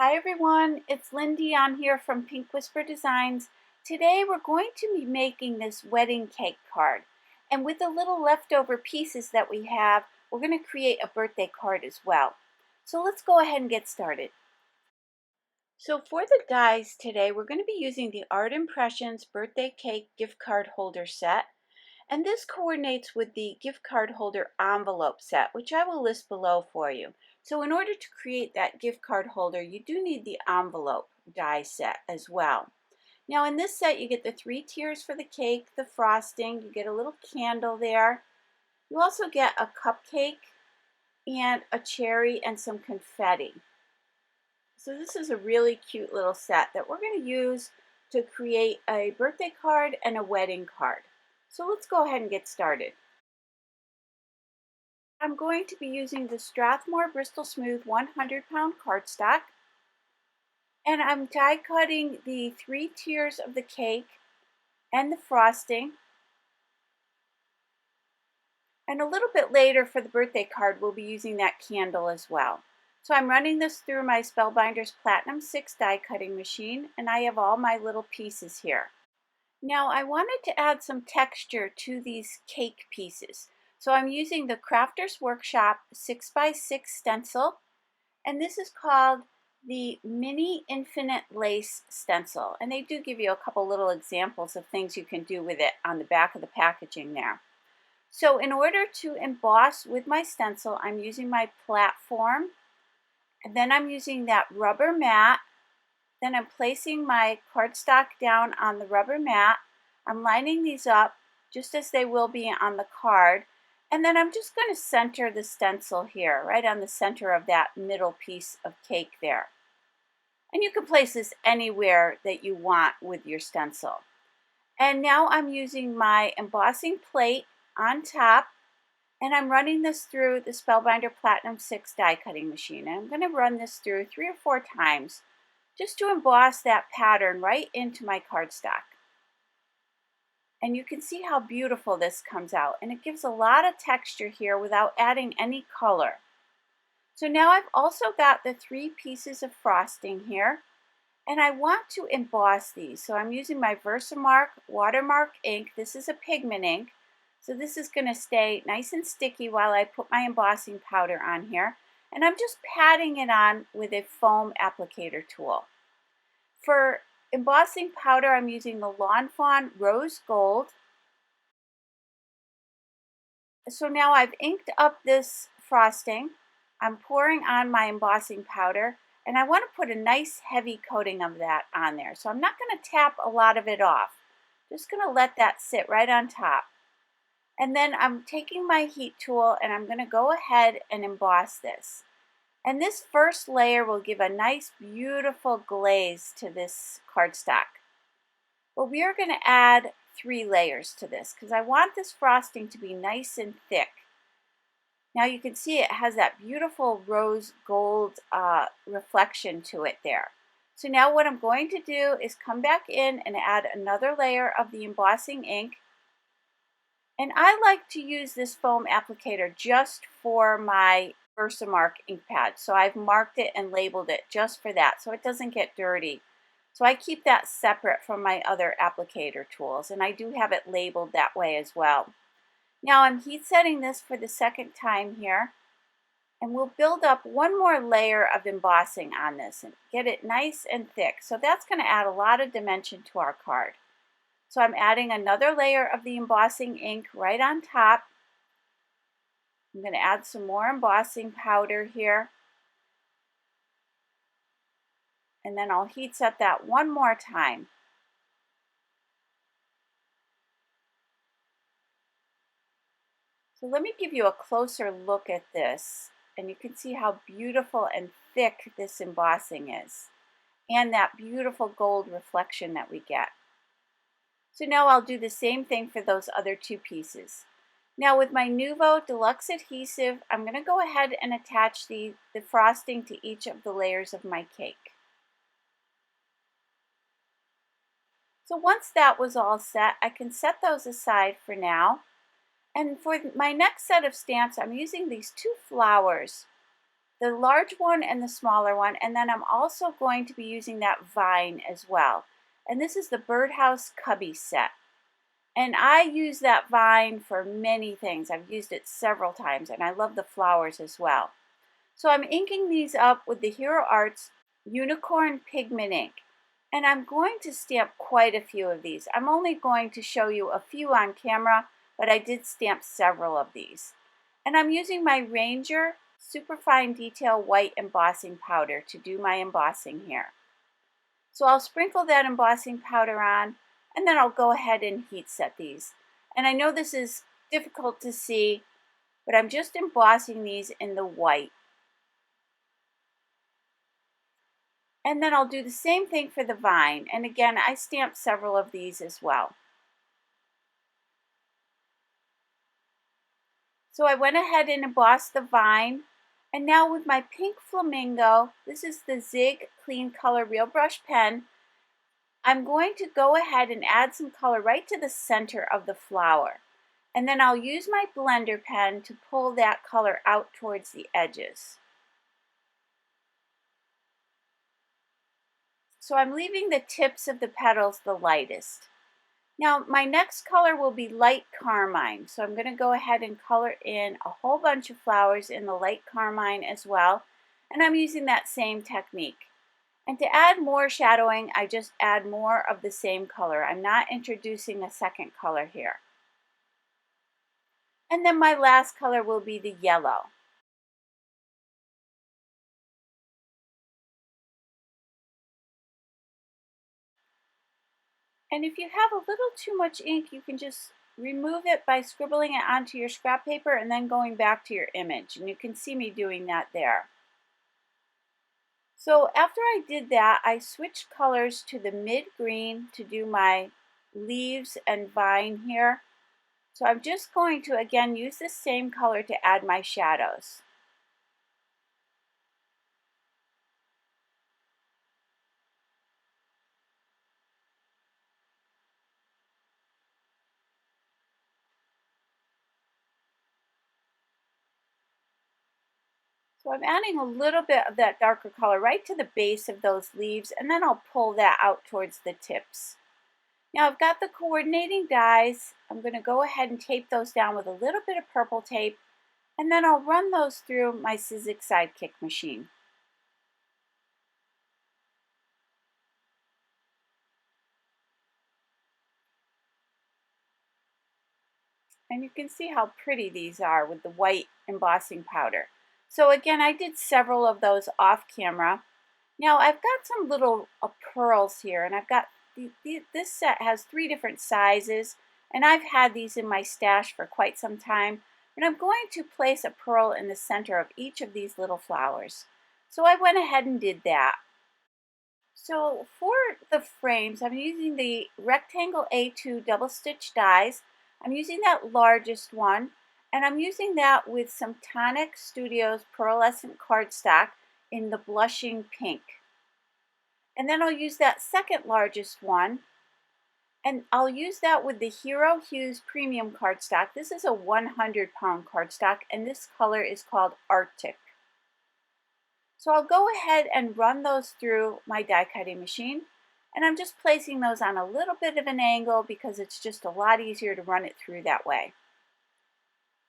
Hi everyone, it's Lindy on here from Pink Whisper Designs. Today we're going to be making this wedding cake card. And with the little leftover pieces that we have, we're going to create a birthday card as well. So let's go ahead and get started. So for the dies today, we're going to be using the Art Impressions Birthday Cake Gift Card Holder Set. And this coordinates with the gift card holder envelope set, which I will list below for you. So in order to create that gift card holder, you do need the envelope die set as well. Now in this set, you get the 3 tiers for the cake, the frosting, you get a little candle there. You also get a cupcake and a cherry and some confetti. So this is a really cute little set that we're going to use to create a birthday card and a wedding card. So let's go ahead and get started. I'm going to be using the Strathmore Bristol Smooth 100-pound cardstock, and I'm die cutting the 3 tiers of the cake and the frosting. And a little bit later for the birthday card, we'll be using that candle as well. So I'm running this through my Spellbinders Platinum 6 die cutting machine, and I have all my little pieces here. Now I wanted to add some texture to these cake pieces. So I'm using the Crafter's Workshop 6x6 stencil, and this is called the Mini Infinite Lace Stencil. And they do give you a couple little examples of things you can do with it on the back of the packaging there. So in order to emboss with my stencil, I'm using my platform, and then I'm using that rubber mat. Then I'm placing my cardstock down on the rubber mat. I'm lining these up just as they will be on the card. And then I'm just going to center the stencil here, right on the center of that middle piece of cake there. And you can place this anywhere that you want with your stencil. And now I'm using my embossing plate on top, and I'm running this through the Spellbinder Platinum 6 die cutting machine. And I'm going to run this through 3 or 4 times just to emboss that pattern right into my cardstock. And you can see how beautiful this comes out, and it gives a lot of texture here without adding any color. So now I've also got the 3 pieces of frosting here, and I want to emboss these. So I'm using my Versamark watermark ink. This is a pigment ink, so this is going to stay nice and sticky while I put my embossing powder on here. And I'm just patting it on with a foam applicator tool. For embossing powder, I'm using the Lawn Fawn Rose Gold. So now I've inked up this frosting. I'm pouring on my embossing powder, and I want to put a nice heavy coating of that on there. So I'm not going to tap a lot of it off. Just going to let that sit right on top. And then I'm taking my heat tool, and I'm going to go ahead and emboss this. And this first layer will give a nice, beautiful glaze to this cardstock. But we are going to add 3 layers to this because I want this frosting to be nice and thick. Now you can see it has that beautiful rose gold reflection to it there. So now what I'm going to do is come back in and add another layer of the embossing ink. And I like to use this foam applicator just for my Versamark ink pad. So I've marked it and labeled it just for that so it doesn't get dirty. So I keep that separate from my other applicator tools, and I do have it labeled that way as well. Now I'm heat setting this for the second time here, and we'll build up one more layer of embossing on this and get it nice and thick. So that's going to add a lot of dimension to our card. So I'm adding another layer of the embossing ink right on top. I'm going to add some more embossing powder here. And then I'll heat set that one more time. So let me give you a closer look at this, and you can see how beautiful and thick this embossing is, and that beautiful gold reflection that we get. So now I'll do the same thing for those other 2 pieces. Now with my Nuvo Deluxe Adhesive, I'm going to go ahead and attach the frosting to each of the layers of my cake. So once that was all set, I can set those aside for now. And for my next set of stamps, I'm using these 2 flowers the large one and the smaller one, and then I'm also going to be using that vine as well. And this is the Birdhouse Cubby set. And I use that vine for many things. I've used it several times, and I love the flowers as well. So I'm inking these up with the Hero Arts Unicorn Pigment ink. And I'm going to stamp quite a few of these. I'm only going to show you a few on camera, but I did stamp several of these. And I'm using my Ranger Superfine Detail White Embossing Powder to do my embossing here. So I'll sprinkle that embossing powder on, and then I'll go ahead and heat set these. And I know this is difficult to see, but I'm just embossing these in the white. And then I'll do the same thing for the vine. And again, I stamped several of these as well. So I went ahead and embossed the vine. And now with my pink Flamingo, this is the Zig Clean Color Real Brush pen, I'm going to go ahead and add some color right to the center of the flower. And then I'll use my blender pen to pull that color out towards the edges. So I'm leaving the tips of the petals the lightest. Now my next color will be light carmine. So I'm going to go ahead and color in a whole bunch of flowers in the light carmine as well. And I'm using that same technique. And to add more shadowing, I just add more of the same color. I'm not introducing a second color here. And then my last color will be the yellow. And if you have a little too much ink, you can just remove it by scribbling it onto your scrap paper and then going back to your image. And you can see me doing that there. So after I did that, I switched colors to the mid green to do my leaves and vine here. So I'm just going to again use the same color to add my shadows. So I'm adding a little bit of that darker color right to the base of those leaves, and then I'll pull that out towards the tips. Now I've got the coordinating dies. I'm going to go ahead and tape those down with a little bit of purple tape, and then I'll run those through my Sizzix Sidekick machine. And you can see how pretty these are with the white embossing powder. So again, I did several of those off camera. Now I've got some little pearls here, and I've got this set has 3 different sizes, and I've had these in my stash for quite some time. And I'm going to place a pearl in the center of each of these little flowers. So I went ahead and did that. So for the frames, I'm using the rectangle A2 double stitch dies. I'm using that largest one, and I'm using that with some Tonic Studios Pearlescent cardstock in the blushing pink. And then I'll use that second largest one, and I'll use that with the Hero Hues Premium cardstock. This is a 100-pound cardstock, and this color is called Arctic. So I'll go ahead and run those through my die cutting machine, and I'm just placing those on a little bit of an angle because it's just a lot easier to run it through that way.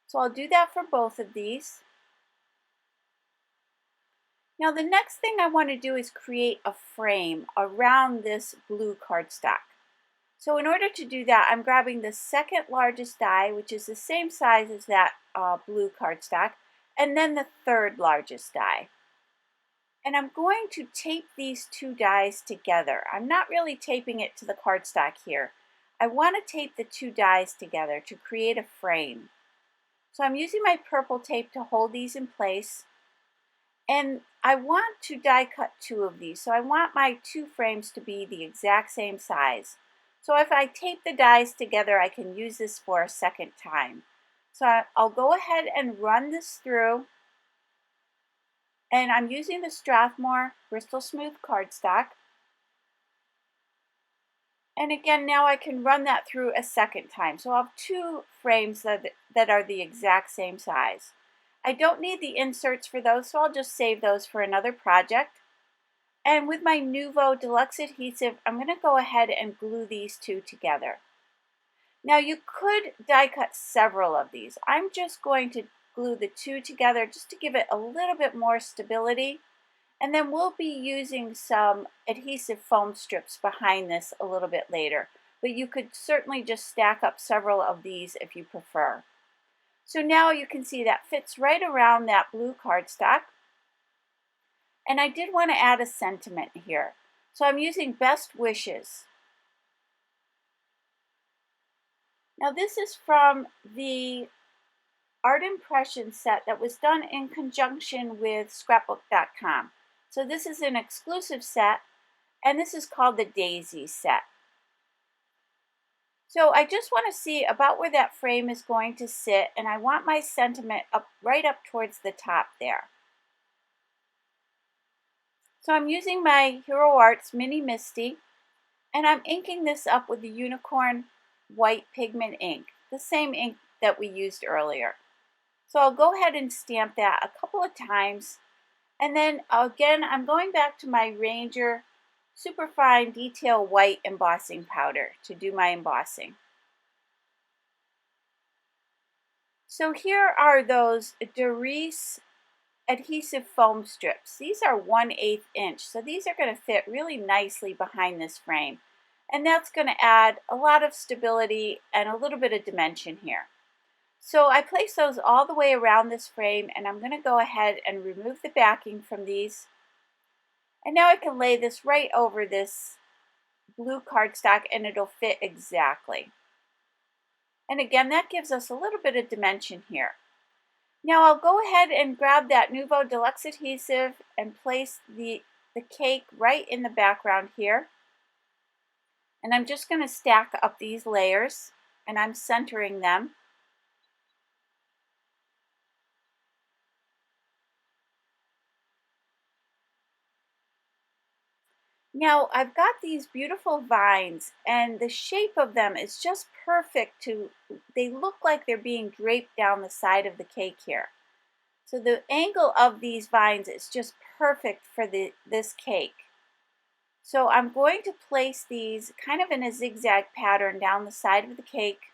So I'll do that for both of these. Now the next thing I want to do is create a frame around this blue cardstock. So in order to do that, I'm grabbing the second largest die, which is the same size as that blue cardstock, and then the third largest die. And I'm going to tape these 2 dies together. I'm not really taping it to the cardstock here. I want to tape the 2 dies together to create a frame. So I'm using my purple tape to hold these in place. And I want to die cut 2 of these. So I want my 2 frames to be the exact same size. So if I tape the dies together, I can use this for a second time. So I'll go ahead and run this through. And I'm using the Strathmore Bristol Smooth cardstock. And again, now I can run that through a second time. So I'll have 2 frames that are the exact same size. I don't need the inserts for those, so I'll just save those for another project. And with my Nuvo Deluxe adhesive, I'm going to go ahead and glue these two together. Now you could die cut several of these. I'm just going to glue the two together just to give it a little bit more stability. And then we'll be using some adhesive foam strips behind this a little bit later. But you could certainly just stack up several of these if you prefer. So now you can see that fits right around that blue cardstock. And I did want to add a sentiment here. So I'm using Best Wishes. Now this is from the Art Impressions set that was done in conjunction with scrapbook.com. So this is an exclusive set, and this is called the Daisies set. So I just want to see about where that frame is going to sit, and I want my sentiment right up towards the top there. So I'm using my Hero Arts Mini Misty, and I'm inking this up with the Unicorn White Pigment ink, the same ink that we used earlier. So I'll go ahead and stamp that a couple of times, and then again I'm going back to my Ranger Superfine Detail White embossing powder to do my embossing. So here are those Doris adhesive foam strips. These are 1/8 inch, so these are going to fit really nicely behind this frame. And that's going to add a lot of stability and a little bit of dimension here. So I place those all the way around this frame, and I'm going to go ahead and remove the backing from these. And now I can lay this right over this blue cardstock and it'll fit exactly. And again, that gives us a little bit of dimension here. Now I'll go ahead and grab that Nuvo Deluxe adhesive and place the cake right in the background here. And I'm just going to stack up these layers, and I'm centering them. Now I've got these beautiful vines, and the shape of them is just perfect they look like they're being draped down the side of the cake here. So the angle of these vines is just perfect for this cake. So I'm going to place these kind of in a zigzag pattern down the side of the cake.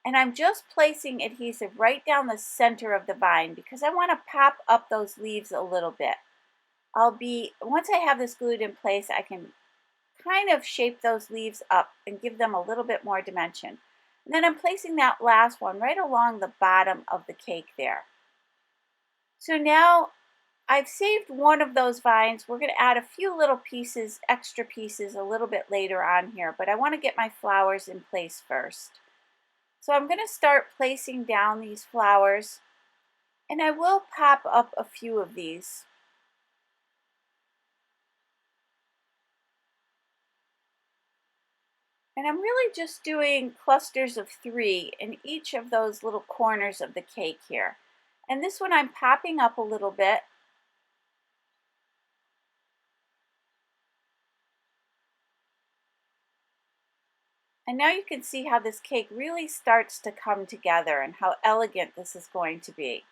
And I'm just placing adhesive right down the center of the vine because I want to pop up those leaves a little bit. Once I have this glued in place, I can kind of shape those leaves up and give them a little bit more dimension. And then I'm placing that last one right along the bottom of the cake there. So now I've saved one of those vines. We're going to add a few little pieces, extra pieces a little bit later on here, but I want to get my flowers in place first. So I'm going to start placing down these flowers, and I will pop up a few of these. And I'm really just doing clusters of 3 in each of those little corners of the cake here. And this one I'm popping up a little bit. And now you can see how this cake really starts to come together and how elegant this is going to be.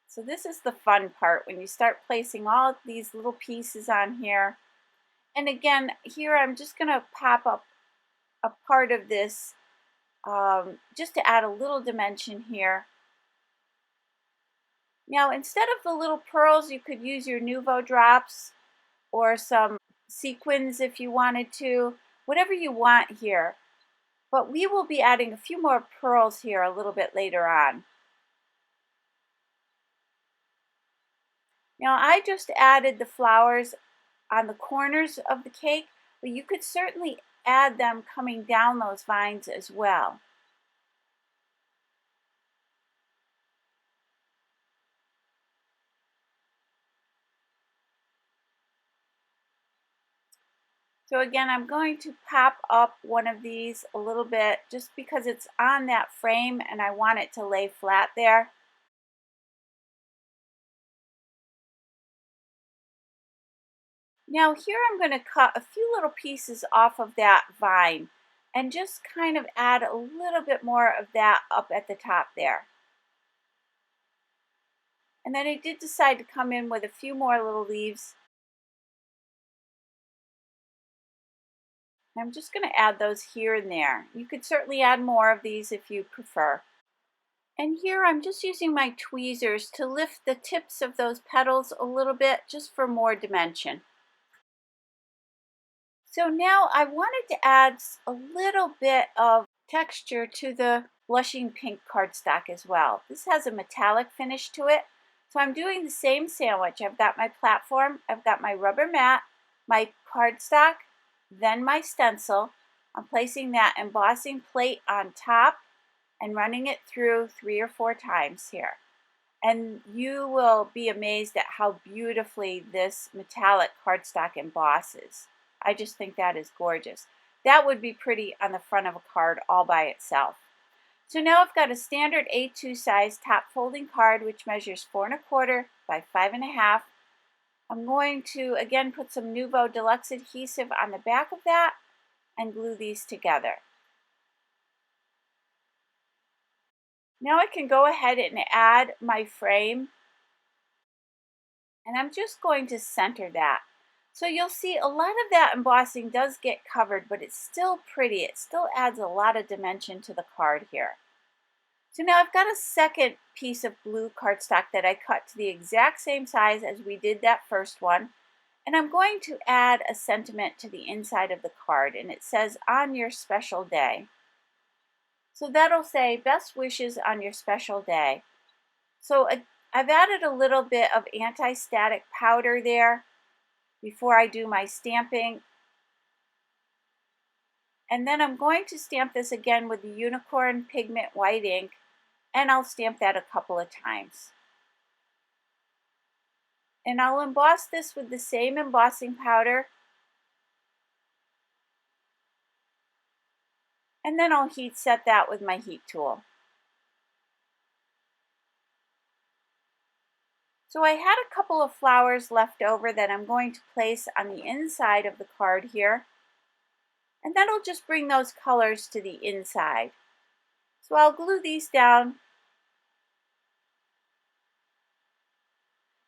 So this is the fun part when you start placing all of these little pieces on here. And again, here I'm just going to pop up a part of this just to add a little dimension here. Now, instead of the little pearls, you could use your Nuvo drops or some sequins if you wanted to, whatever you want here. But we will be adding a few more pearls here a little bit later on. Now, I just added the flowers on the corners of the cake, but you could certainly add them coming down those vines as well. So again, I'm going to pop up one of these a little bit just because it's on that frame and I want it to lay flat there. Now here I'm going to cut a few little pieces off of that vine. and just kind of add a little bit more of that up at the top there. And then I did decide to come in with a few more little leaves. I'm just going to add those here and there. You could certainly add more of these if you prefer. And here I'm just using my tweezers to lift the tips of those petals a little bit just for more dimension. So now I wanted to add a little bit of texture to the blushing pink cardstock as well. This has a metallic finish to it. So I'm doing the same sandwich. I've got my platform, I've got my rubber mat, my cardstock, then my stencil. I'm placing that embossing plate on top and running it through 3 or 4 times here. And you will be amazed at how beautifully this metallic cardstock embosses. I just think that is gorgeous. That would be pretty on the front of a card all by itself. So now I've got a standard A2 size top folding card which measures 4 1/4 by 5 1/2. I'm going to again put some Nuvo Deluxe adhesive on the back of that and glue these together. Now I can go ahead and add my frame, and I'm just going to center that. So you'll see a lot of that embossing does get covered, but it's still pretty. It still adds a lot of dimension to the card here. So now I've got a second piece of blue cardstock that I cut to the exact same size as we did that first one. And I'm going to add a sentiment to the inside of the card, and it says, "On your special day." So that'll say, "Best wishes on your special day." So I've added a little bit of anti-static powder there before I do my stamping. And then I'm going to stamp this again with the Unicorn Pigment White ink, and I'll stamp that a couple of times. And I'll emboss this with the same embossing powder. And then I'll heat set that with my heat tool. So I had a couple of flowers left over that I'm going to place on the inside of the card here. And that'll just bring those colors to the inside. So I'll glue these down.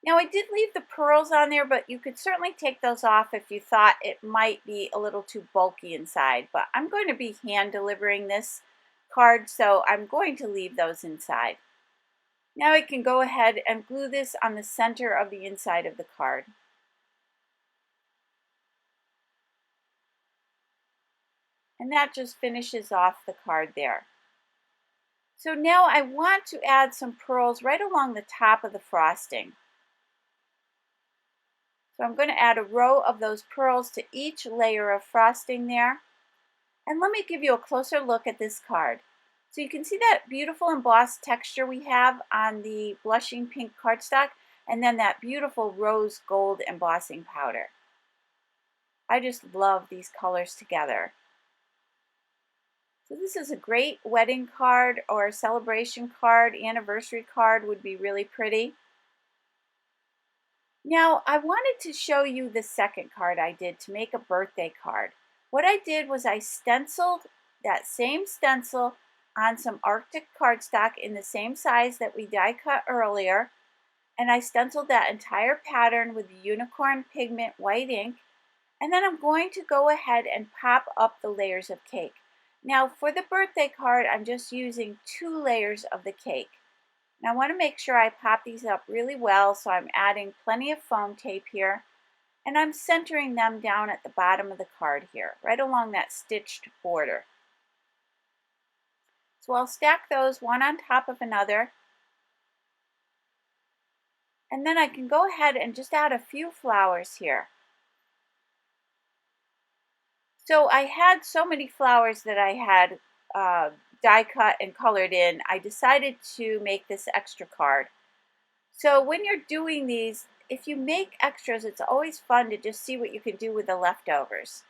Now I did leave the pearls on there, but you could certainly take those off if you thought it might be a little too bulky inside. But I'm going to be hand delivering this card, so I'm going to leave those inside. Now I can go ahead and glue this on the center of the inside of the card. And that just finishes off the card there. So now I want to add some pearls right along the top of the frosting. So I'm going to add a row of those pearls to each layer of frosting there. And let me give you a closer look at this card. So you can see that beautiful embossed texture we have on the blushing pink cardstock, and then that beautiful rose gold embossing powder. I just love these colors together. So this is a great wedding card or celebration card. Anniversary card would be really pretty. Now I wanted to show you the second card I did to make a birthday card. What I did was I stenciled that same stencil on some Arctic cardstock in the same size that we die cut earlier, and I stenciled that entire pattern with the Unicorn Pigment White ink, and then I'm going to go ahead and pop up the layers of cake. Now for the birthday card, I'm just using 2 layers of the cake. Now I want to make sure I pop these up really well, so I'm adding plenty of foam tape here, and I'm centering them down at the bottom of the card here, right along that stitched border. So I'll stack those one on top of another, and then I can go ahead and just add a few flowers here. So I had so many flowers that I had die cut and colored in, I decided to make this extra card. So when you're doing these, if you make extras, it's always fun to just see what you can do with the leftovers.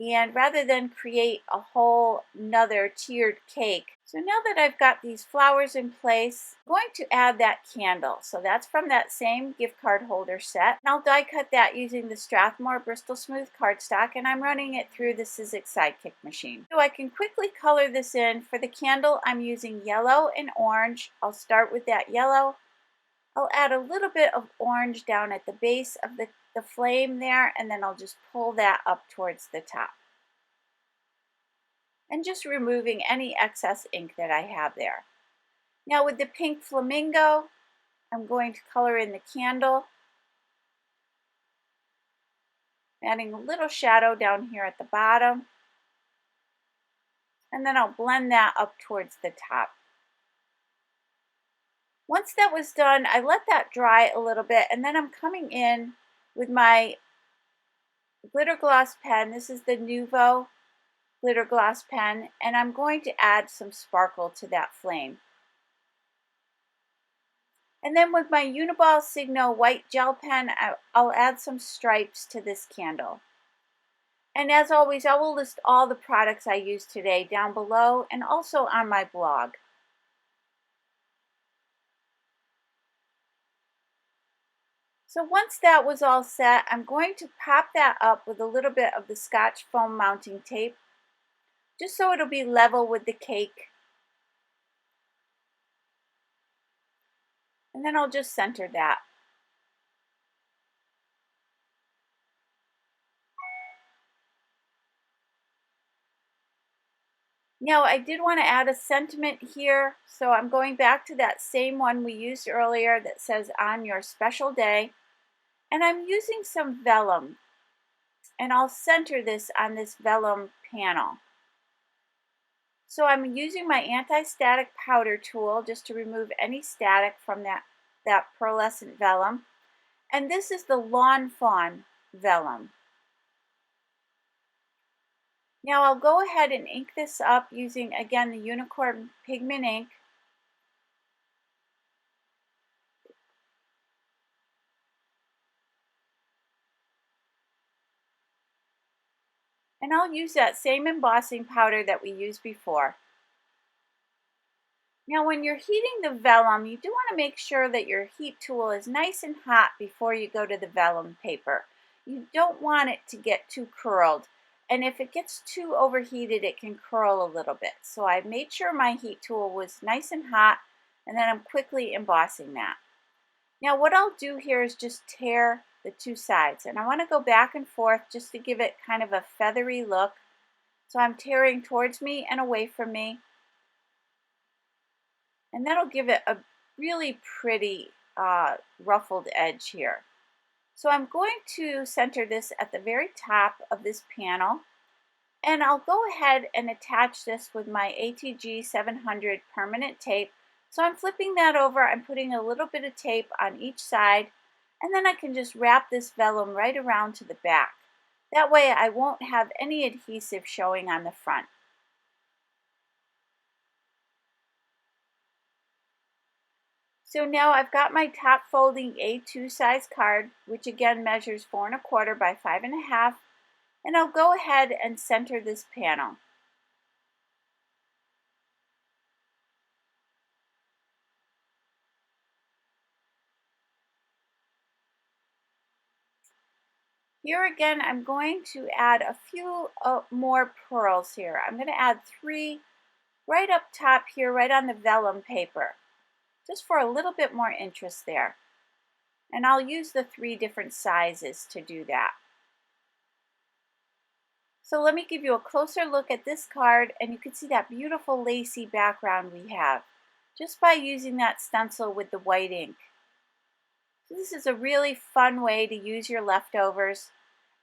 and rather than create a whole nother tiered cake. So now that I've got these flowers in place, I'm going to add that candle. So that's from that same gift card holder set. And I'll die cut that using the Strathmore Bristol Smooth cardstock, and I'm running it through the Sizzix Sidekick machine. So I can quickly color this in. For the candle, I'm using yellow and orange. I'll start with that yellow. I'll add a little bit of orange down at the base of the flame there, and then I'll just pull that up towards the top. And just removing any excess ink that I have there. Now with the pink Flamingo, I'm going to color in the candle, adding a little shadow down here at the bottom, and then I'll blend that up towards the top. Once that was done, I let that dry a little bit, and then I'm coming in with my glitter gloss pen. This is the Nuvo glitter gloss pen, and I'm going to add some sparkle to that flame. And then with my Uniball Signo white gel pen, I'll add some stripes to this candle. And as always, I will list all the products I used today down below and also on my blog. So once that was all set, I'm going to pop that up with a little bit of the Scotch foam mounting tape, just so it'll be level with the cake. And then I'll just center that. Now I did want to add a sentiment here, so I'm going back to that same one we used earlier that says on your special day. And I'm using some vellum, and I'll center this on this vellum panel. So I'm using my anti-static powder tool just to remove any static from that pearlescent vellum. And this is the Lawn Fawn vellum. Now I'll go ahead and ink this up using, again, the Unicorn Pigment ink. And I'll use that same embossing powder that we used before. Now when you're heating the vellum, you do want to make sure that your heat tool is nice and hot before you go to the vellum paper. You don't want it to get too curled. And if it gets too overheated, it can curl a little bit. So I made sure my heat tool was nice and hot, and then I'm quickly embossing that. Now what I'll do here is just tear the two sides, and I want to go back and forth just to give it kind of a feathery look. So I'm tearing towards me and away from me, and that'll give it a really pretty ruffled edge here. So I'm going to center this at the very top of this panel, and I'll go ahead and attach this with my ATG 700 permanent tape. So I'm flipping that over, I'm putting a little bit of tape on each side, and then I can just wrap this vellum right around to the back. That way I won't have any adhesive showing on the front. So now I've got my top folding A2 size card, which again measures 4 1/4 by 5 1/2, and I'll go ahead and center this panel. Here again, I'm going to add a few more pearls here. I'm going to add 3 right up top here, right on the vellum paper, just for a little bit more interest there. And I'll use the 3 different sizes to do that. So let me give you a closer look at this card, and you can see that beautiful lacy background we have just by using that stencil with the white ink. So this is a really fun way to use your leftovers.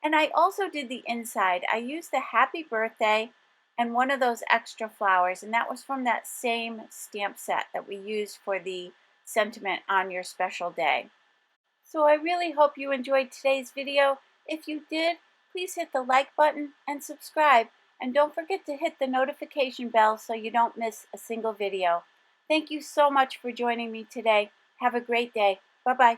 And I also did the inside. I used the happy birthday and one of those extra flowers, and that was from that same stamp set that we used for the sentiment on your special day. So I really hope you enjoyed today's video. If you did, please hit the like button and subscribe. And don't forget to hit the notification bell so you don't miss a single video. Thank you so much for joining me today. Have a great day. Bye-bye.